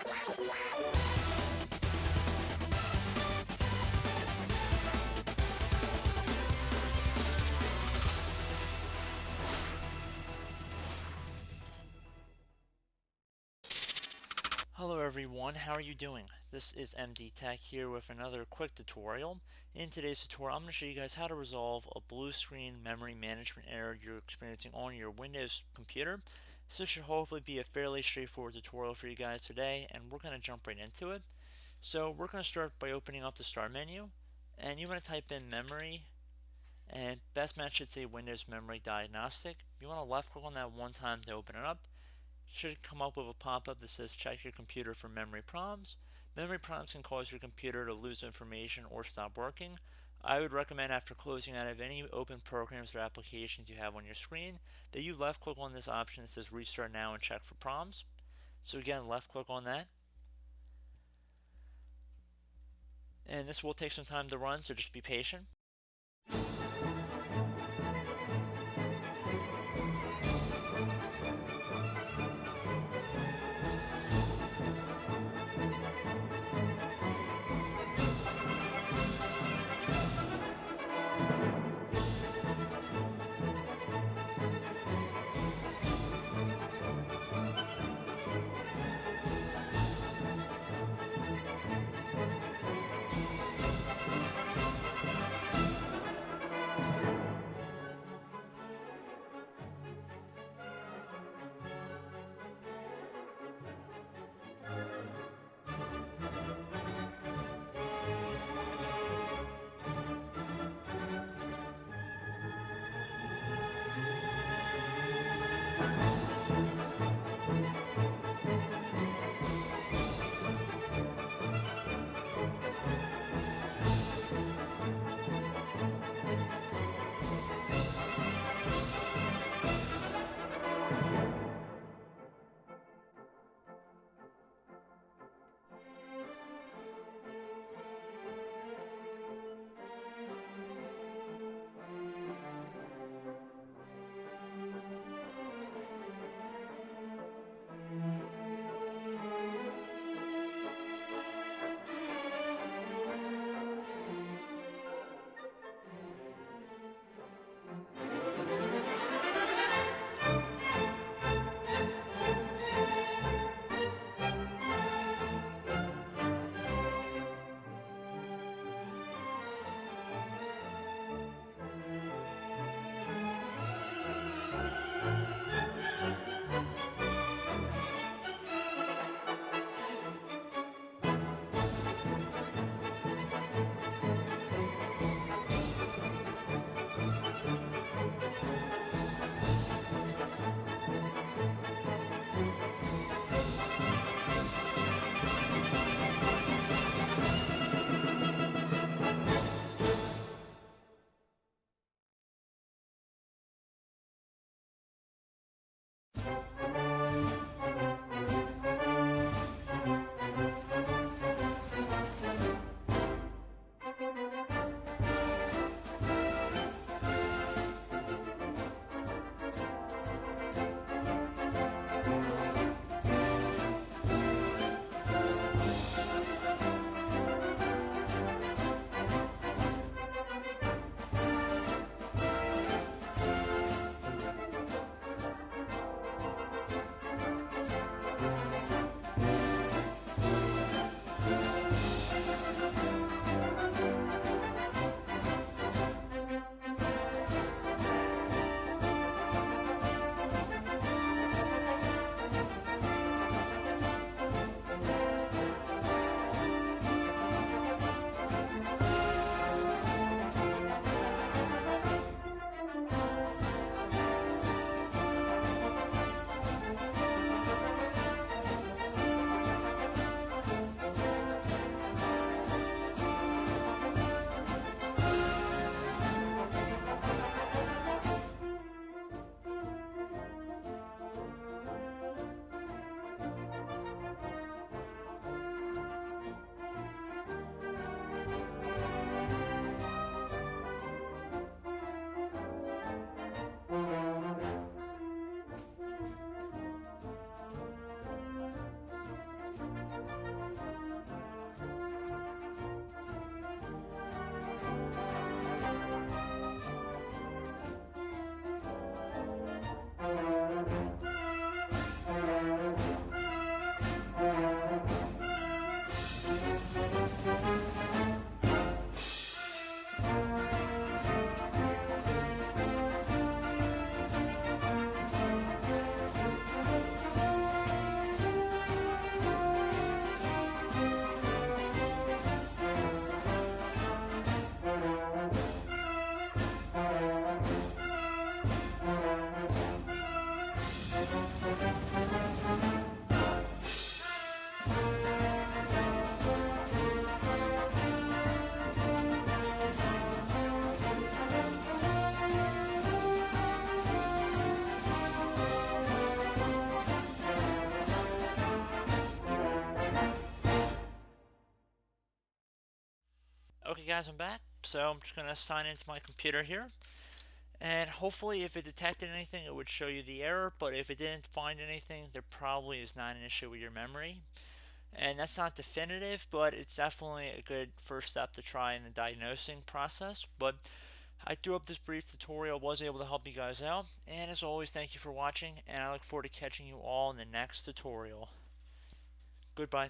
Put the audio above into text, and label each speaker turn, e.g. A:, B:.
A: Hello everyone, how are you doing? This is MD Tech here with another quick tutorial. In today's tutorial, I'm going to show you guys how to resolve a blue screen memory management error you're experiencing on your Windows computer. So this should hopefully be a fairly straightforward tutorial for you guys today, and we're going to jump right into it. So we're going to start by opening up the start menu, and you want to type in memory, and best match should say Windows Memory Diagnostic. You want to left click on that one time to open it up. Should come up with a pop-up that says check your computer for memory problems. Memory problems can cause your computer to lose information or stop working. I would recommend after closing out of any open programs or applications you have on your screen that you left click on this option that says restart now and check for problems. So again, left click on that. And this will take some time to run, so just be patient. Okay guys, I'm back. So I'm just going to sign into my computer here. And hopefully if it detected anything, it would show you the error. But if it didn't find anything, there probably is not an issue with your memory. And that's not definitive, but it's definitely a good first step to try in the diagnosing process. But I do hope this brief tutorial was able to help you guys out. And as always, thank you for watching, and I look forward to catching you all in the next tutorial. Goodbye.